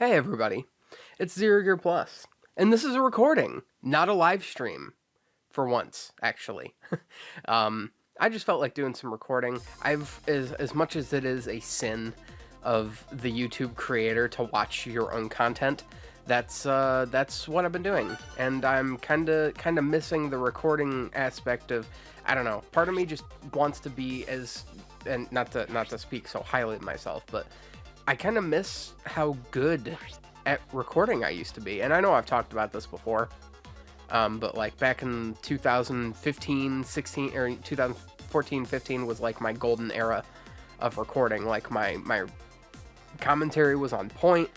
Hey everybody, it's Zero Gear Plus, and this is a recording, not a live stream, for once, actually. I just felt like doing some recording. As much as it is a sin of the YouTube creator to watch your own content, that's what I've been doing, and I'm kinda missing the recording aspect of, I don't know, part of me just wants to be as, and not to speak so highly of myself, but I kind of miss how good at recording I used to be. And I know I've talked about this before, but like back in 2015, 16, or 2014, 15 was like my golden era of recording. Like my commentary was on point,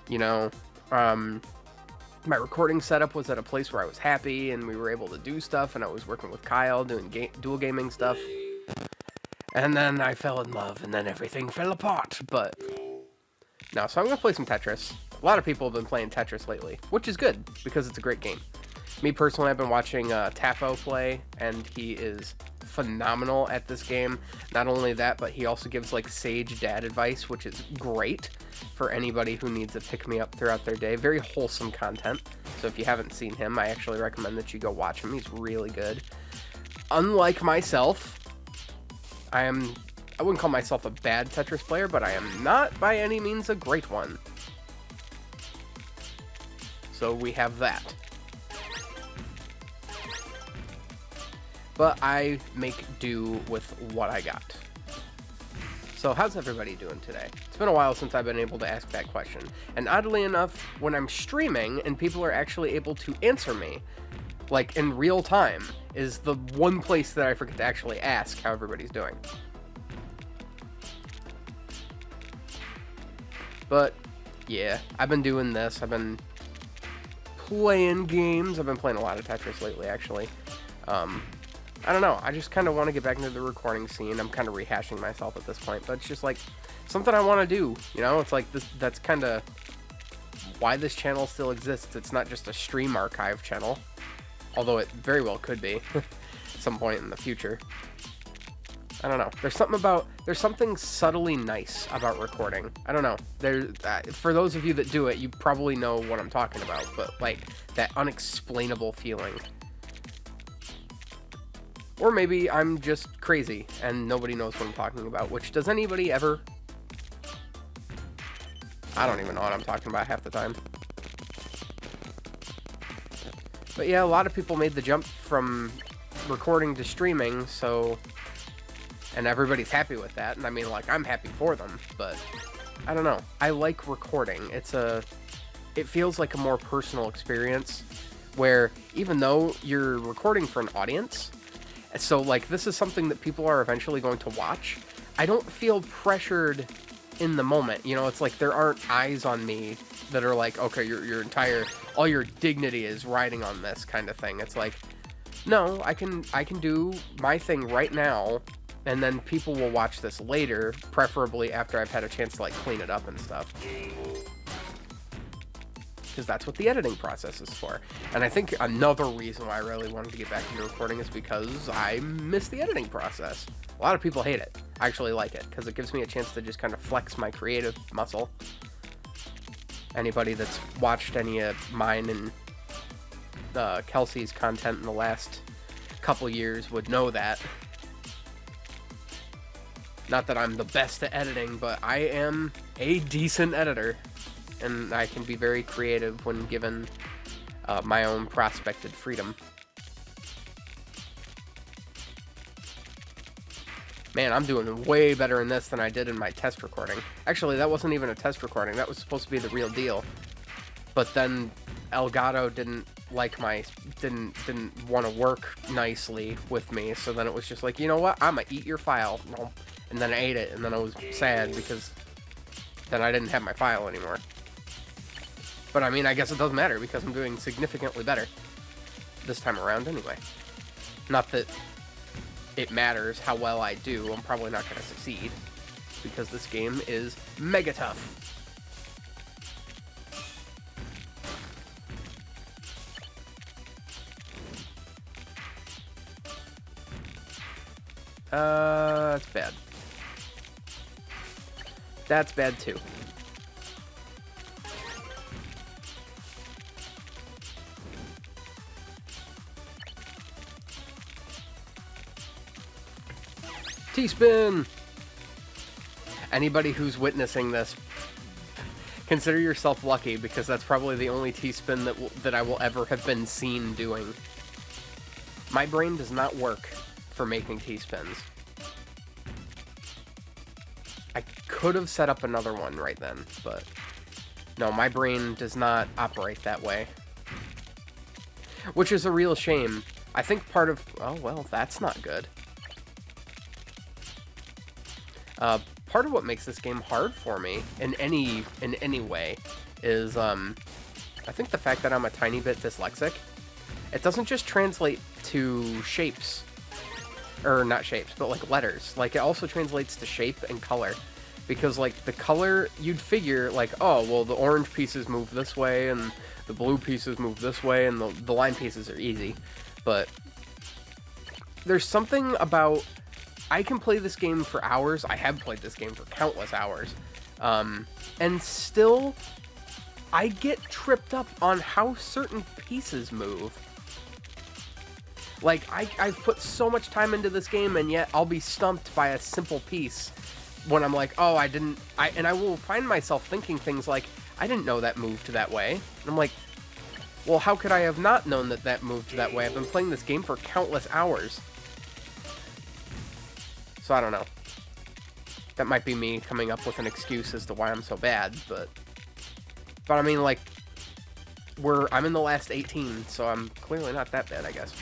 you know, my recording setup was at a place where I was happy and we were able to do stuff, and I was working with Kyle doing dual gaming stuff. And then I fell in love, and then everything fell apart, but no, so I'm going to play some Tetris. A lot of people have been playing Tetris lately, which is good, because it's a great game. Me, personally, I've been watching Tafo play, and he is phenomenal at this game. Not only that, but he also gives, like, sage dad advice, which is great for anybody who needs a pick-me-up throughout their day. Very wholesome content, so if you haven't seen him, I actually recommend that you go watch him. He's really good. Unlike myself, I wouldn't call myself a bad Tetris player, but I am not by any means a great one. So we have that. But I make do with what I got. So how's everybody doing today? It's been a while since I've been able to ask that question. And oddly enough, when I'm streaming and people are actually able to answer me, like in real time, is the one place that I forget to actually ask how everybody's doing. But, yeah, I've been doing this. I've been playing games. I've been playing a lot of Tetris lately, actually. I don't know. I just kind of want to get back into the recording scene. I'm kind of rehashing myself at this point, but it's just, like, something I want to do, you know? It's like, that's kind of why this channel still exists. It's not just a stream archive channel, although it very well could be at some point in the future. I don't know. There's something subtly nice about recording. I don't know. For those of you that do it, you probably know what I'm talking about, but like that unexplainable feeling. Or maybe I'm just crazy and nobody knows what I'm talking about, which does anybody ever? I don't even know what I'm talking about half the time. But yeah, a lot of people made the jump from recording to streaming, so, and everybody's happy with that, and I mean, like, I'm happy for them, but I don't know. I like recording. It feels like a more personal experience, where even though you're recording for an audience, so, like, this is something that people are eventually going to watch, I don't feel pressured in the moment, you know? It's like there aren't eyes on me that are like, okay, all your dignity is riding on this kind of thing. It's like, no, I can do my thing right now, and then people will watch this later, preferably after I've had a chance to, like, clean it up and stuff. Because that's what the editing process is for. And I think another reason why I really wanted to get back into recording is because I miss the editing process. A lot of people hate it. I actually like it, because it gives me a chance to just kind of flex my creative muscle. Anybody that's watched any of mine and Kelsey's content in the last couple years would know that. Not that I'm the best at editing, but I am a decent editor. And I can be very creative when given my own prospected freedom. Man, I'm doing way better in this than I did in my test recording. Actually, that wasn't even a test recording. That was supposed to be the real deal. But then Elgato didn't want to work nicely with me, so then it was just like, you know what? I'm gonna eat your file. And then I ate it, and then I was sad because then I didn't have my file anymore. But I mean, I guess it doesn't matter because I'm doing significantly better this time around anyway. Not that it matters how well I do. I'm probably not going to succeed because this game is mega tough. That's bad. That's bad too. T-spin! Anybody who's witnessing this, consider yourself lucky, because that's probably the only T-spin that I will ever have been seen doing. My brain does not work for making T-spins. I could have set up another one right then, but no, my brain does not operate that way. Which is a real shame. I think part of... Oh, well, that's not good. Part of what makes this game hard for me, in any way, is, I think the fact that I'm a tiny bit dyslexic. It doesn't just translate to shapes. Or, not shapes, but, like, letters. Like, it also translates to shape and color. Because, like, the color, you'd figure, like, oh, well, the orange pieces move this way, and the blue pieces move this way, and the line pieces are easy. But there's something about... I can play this game for hours. I have played this game for countless hours. And still, I get tripped up on how certain pieces move. Like, I've put so much time into this game, and yet I'll be stumped by a simple piece when I'm like, oh, and I will find myself thinking things like, I didn't know that moved that way. And I'm like, well, how could I have not known that that moved that way? I've been playing this game for countless hours. So I don't know. That might be me coming up with an excuse as to why I'm so bad, but I mean, like, I'm in the last 18, so I'm clearly not that bad, I guess.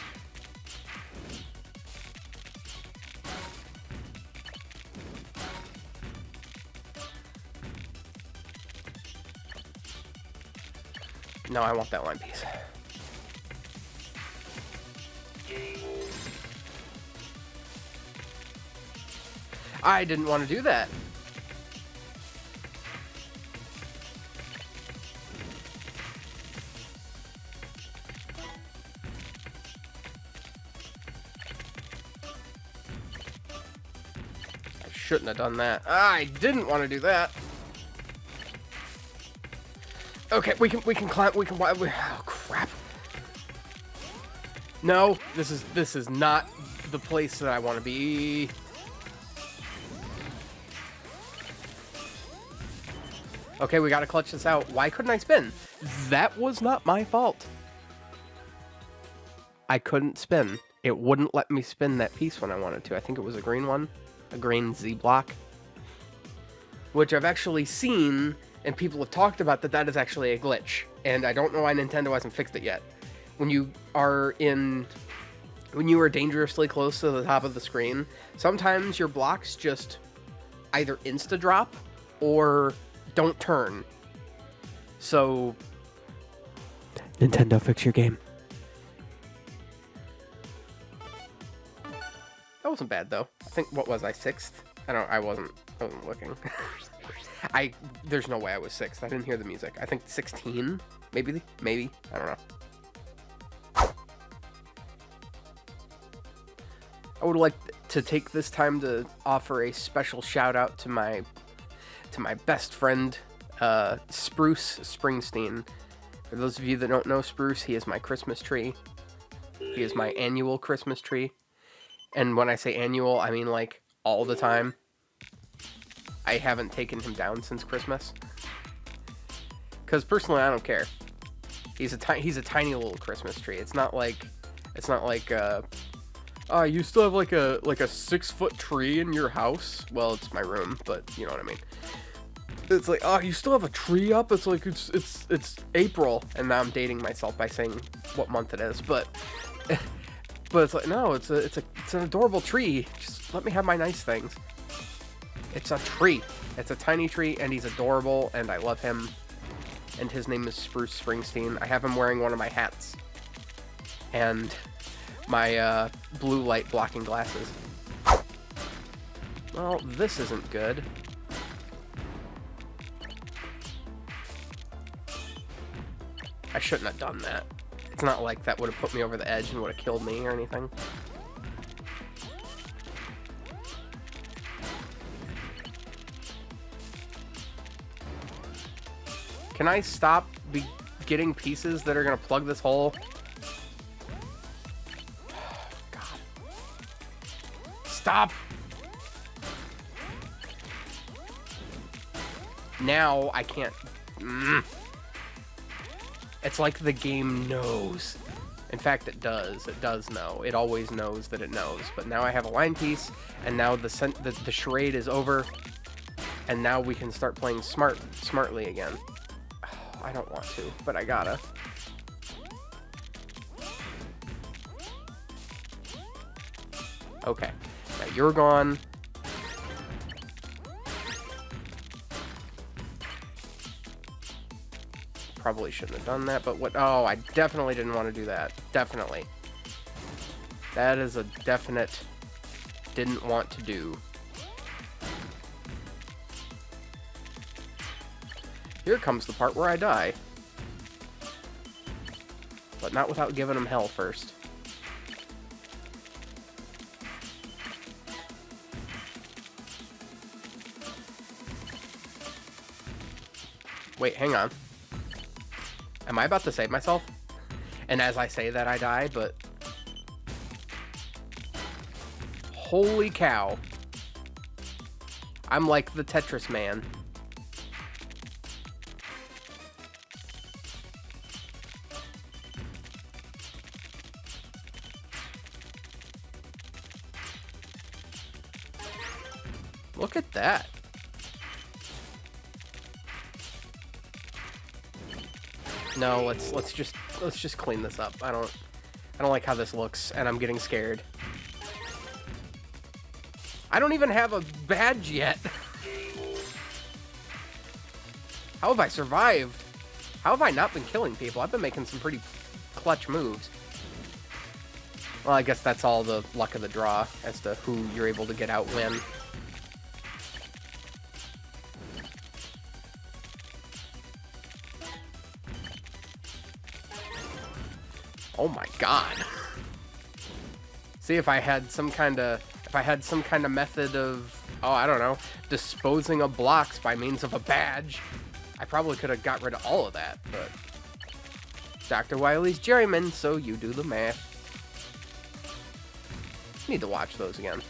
No, I want that line piece. I didn't want to do that. I shouldn't have done that. I didn't want to do that. Okay, we can climb. Oh crap! No, this is not the place that I want to be. Okay, we gotta clutch this out. Why couldn't I spin? That was not my fault. I couldn't spin. It wouldn't let me spin that piece when I wanted to. I think it was a green one. A green Z block. Which I've actually seen, and people have talked about that is actually a glitch. And I don't know why Nintendo hasn't fixed it yet. When you are dangerously close to the top of the screen, sometimes your blocks just either insta-drop or don't turn. So, Nintendo, fix your game. That wasn't bad though. I think, what was I, 6th? I wasn't looking. There's no way I was 6th. I didn't hear the music. I think 16, maybe, I don't know. I would like to take this time to offer a special shout out to my best friend, Spruce Springsteen. For those of you that don't know Spruce, he is my Christmas tree. He is my annual Christmas tree. And when I say annual, I mean like all the time. I haven't taken him down since Christmas. Because personally, I don't care. He's a tiny little Christmas tree. It's not like you still have like a 6-foot tree in your house. Well, it's my room, but you know what I mean. It's like, oh, you still have a tree up? It's like it's April, and now I'm dating myself by saying what month it is, but it's like, no, it's an adorable tree. Just let me have my nice things. It's a tree. It's a tiny tree, and he's adorable, and I love him. And his name is Spruce Springsteen. I have him wearing one of my hats. And my blue light blocking glasses. Well, this isn't good. I shouldn't have done that. It's not like that would have put me over the edge and would have killed me or anything. Can I stop getting pieces that are going to plug this hole? God. Stop! Now I can't... It's like the game knows. In fact, it does. It does know. It always knows that it knows. But now I have a line piece, and now the charade is over, and now we can start playing smartly again. Oh, I don't want to, but I gotta. Okay. Now you're gone. Probably shouldn't have done that, but what... Oh, I definitely didn't want to do that. Definitely. That is a definite didn't want to do. Here comes the part where I die. But not without giving him hell first. Wait, hang on. Am I about to save myself? And as I say that, I die, but... Holy cow. I'm like the Tetris man. Look at that. No, let's just clean this up. I don't like how this looks, and I'm getting scared. I don't even have a badge yet. How have I survived? How have I not been killing people? I've been making some pretty clutch moves. Well, I guess that's all the luck of the draw as to who you're able to get out when. Oh my god. See, if I had some kind of method of, oh, I don't know, disposing of blocks by means of a badge, I probably could have got rid of all of that, but Dr. Wily's German, so you do the math. Need to watch those again.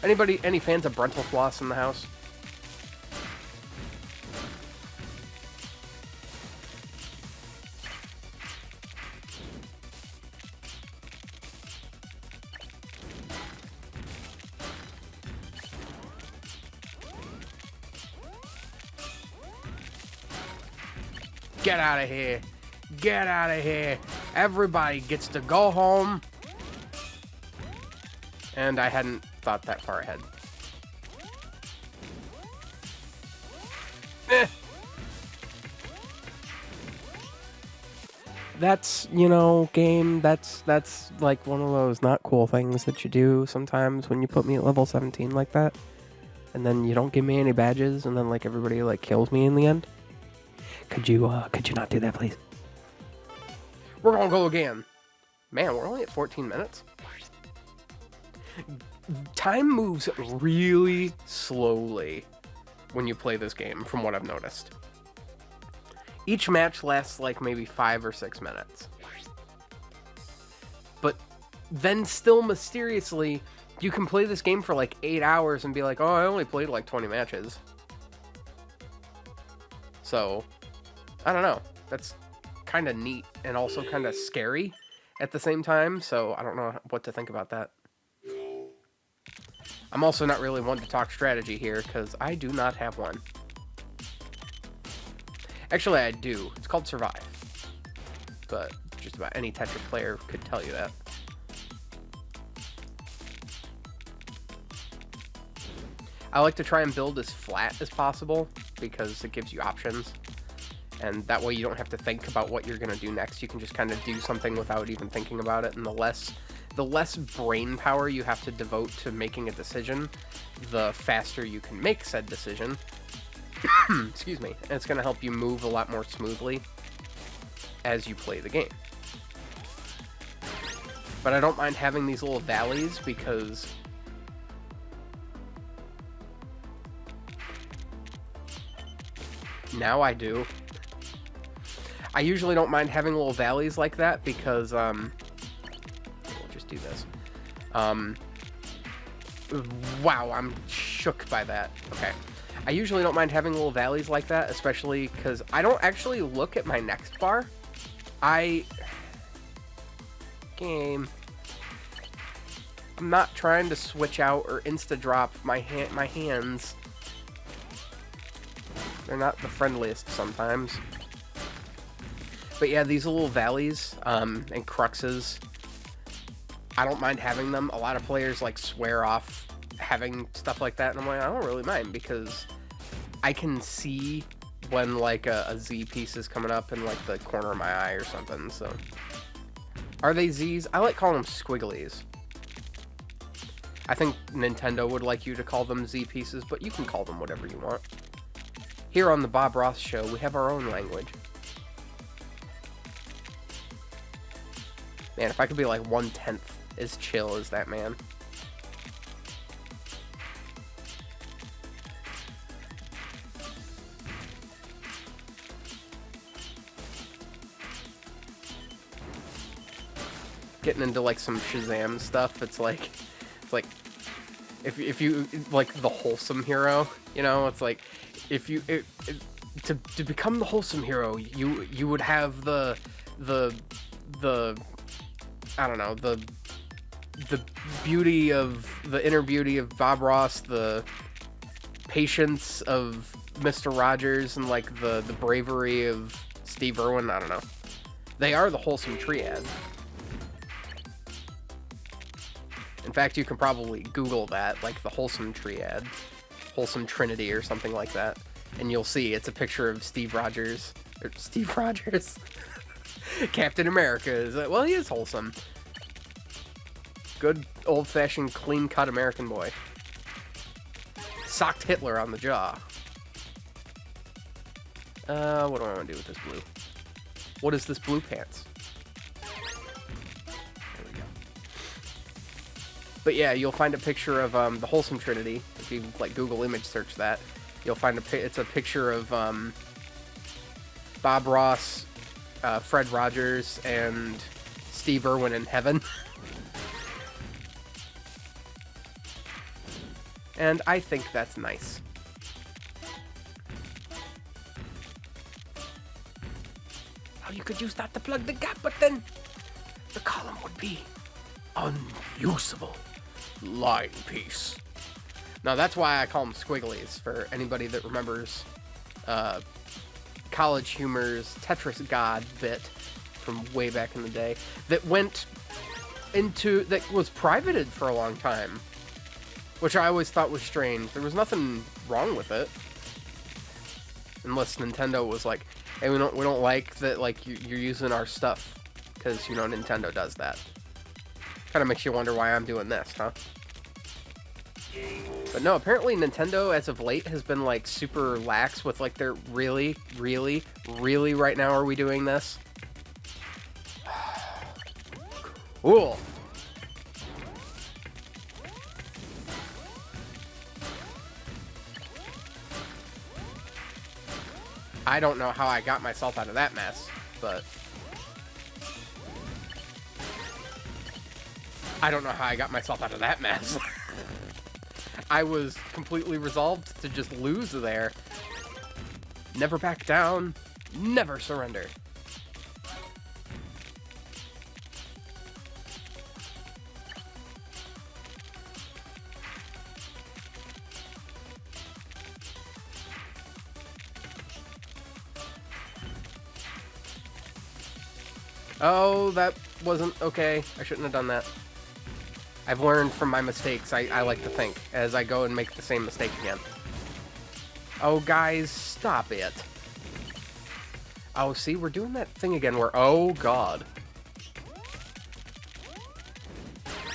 Any fans of Brental Floss in the house? Get out of here. Get out of here. Everybody gets to go home. And I hadn't thought that far ahead. That's, you know, game, that's like one of those not cool things that you do sometimes when you put me at level 17 like that. And then you don't give me any badges, and then like everybody like kills me in the end. Could you not do that, please? We're gonna go again. Man, we're only at 14 minutes. Time moves really slowly when you play this game, from what I've noticed. Each match lasts like maybe 5 or 6 minutes. But then still mysteriously, you can play this game for like 8 hours and be like, oh, I only played like 20 matches. So, I don't know. That's kind of neat and also kind of scary at the same time. So I don't know what to think about that. I'm also not really one to talk strategy here because I do not have one. Actually, I do. It's called Survive. But just about any Tetris player could tell you that. I like to try and build as flat as possible because it gives you options. And that way you don't have to think about what you're going to do next. You can just kind of do something without even thinking about it. And the less brain power you have to devote to making a decision, the faster you can make said decision. Excuse me. And it's going to help you move a lot more smoothly as you play the game. But I don't mind having these little valleys because now I do. I usually don't mind having little valleys like that because, we'll just do this. Wow, I'm shook by that. Okay. I usually don't mind having little valleys like that, especially because I don't actually look at my next bar. Game. I'm not trying to switch out or insta-drop my hands. They're not the friendliest sometimes. But yeah, these little valleys and cruxes, I don't mind having them. A lot of players like swear off having stuff like that, and I'm like, I don't really mind because I can see when like a Z piece is coming up in like the corner of my eye or something. So are they Z's? I like calling them squigglies. I think Nintendo would like you to call them Z pieces, but you can call them whatever you want. Here on the Bob Ross Show, we have our own language. Man, if I could be like 1/10 as chill as that man. Getting into like some Shazam stuff, it's like if you like the wholesome hero, you know, it's like if you to become the wholesome hero, you would have the I don't know, the beauty of the inner beauty of Bob Ross, the patience of Mr. Rogers, and like the bravery of Steve Irwin. I don't know. They are the wholesome triad. In fact, you can probably Google that, like the wholesome triad, wholesome trinity or something like that, and you'll see it's a picture of Steve Rogers. Captain America is, well, he is wholesome. Good old-fashioned clean-cut American boy. Socked Hitler on the jaw. What do I want to do with this blue? What is this blue pants? There we go. But yeah, you'll find a picture of the wholesome trinity. If you like Google image search that, you'll find it's a picture of Bob Ross, Fred Rogers, and Steve Irwin in heaven. And I think that's nice. Oh, you could use that to plug the gap, but then the column would be unusable. Line piece. Now that's why I call them squigglies, for anybody that remembers College Humor's Tetris God bit from way back in the day that was privated for a long time, which I always thought was strange. There was nothing wrong with it, unless Nintendo was like, "Hey, we don't like that. Like you're using our stuff," because you know Nintendo does that. Kind of makes you wonder why I'm doing this, huh? But no, apparently Nintendo, as of late, has been, like, super lax with, like, their really right now are we doing this? Cool. I don't know how I got myself out of that mess, but I don't know how I got myself out of that mess. I was completely resolved to just lose there. Never back down, never surrender. Oh, that wasn't okay. I shouldn't have done that. I've learned from my mistakes, I like to think, as I go and make the same mistake again. Oh, guys, stop it. Oh, see, we're doing that thing again where, oh, God.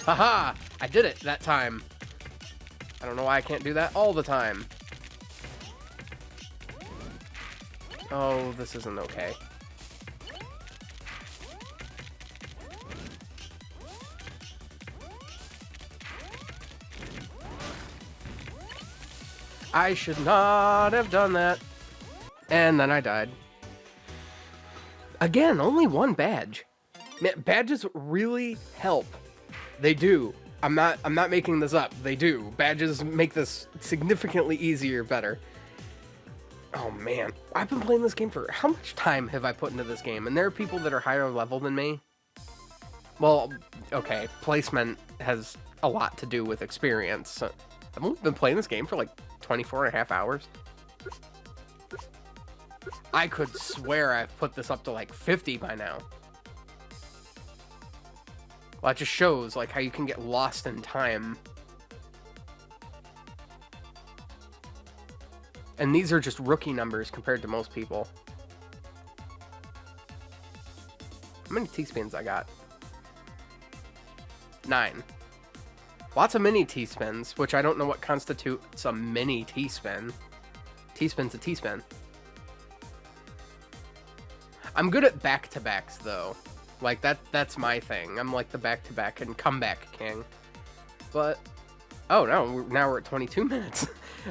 Haha! I did it that time. I don't know why I can't do that all the time. Oh, this isn't okay. I should not have done that. And then I died. Again, only one badge. Man, badges really help. They do. I'm not making this up. They do. Badges make this significantly easier, better. Oh man, I've been playing this game for how much time have I put into this game? And there are people that are higher level than me. Well, okay, placement has a lot to do with experience. So I've only been playing this game for like 24 and a half hours. I could swear I've put this up to like 50 by now. Well, it just shows like how you can get lost in time. And these are just rookie numbers compared to most people. How many T-spins I got? 9. Lots of mini T-spins, which I don't know what constitutes a mini T-spin. T-spin's a T-spin. I'm good at back-to-backs, though. Like, that's my thing. I'm like the back-to-back and comeback king. But, oh, no, now we're at 22 minutes.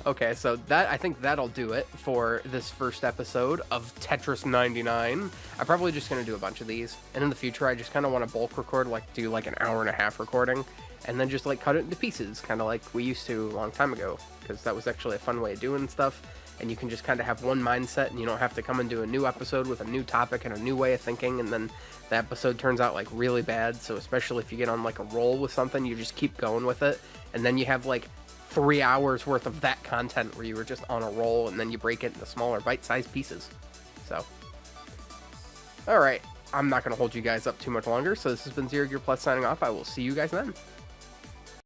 Okay, so I think that'll do it for this first episode of Tetris 99. I'm probably just going to do a bunch of these. And in the future, I just kind of want to bulk record, like, do, like, an hour and a half recording. And then just, like, cut it into pieces, kind of like we used to a long time ago. Because that was actually a fun way of doing stuff. And you can just kind of have one mindset, and you don't have to come and do a new episode with a new topic and a new way of thinking, and then the episode turns out, like, really bad. So especially if you get on, like, a roll with something, you just keep going with it. And then you have, like, 3 hours worth of that content where you were just on a roll, and then you break it into smaller bite-sized pieces. So, alright, I'm not going to hold you guys up too much longer, so this has been Zero Gear Plus signing off. I will see you guys then.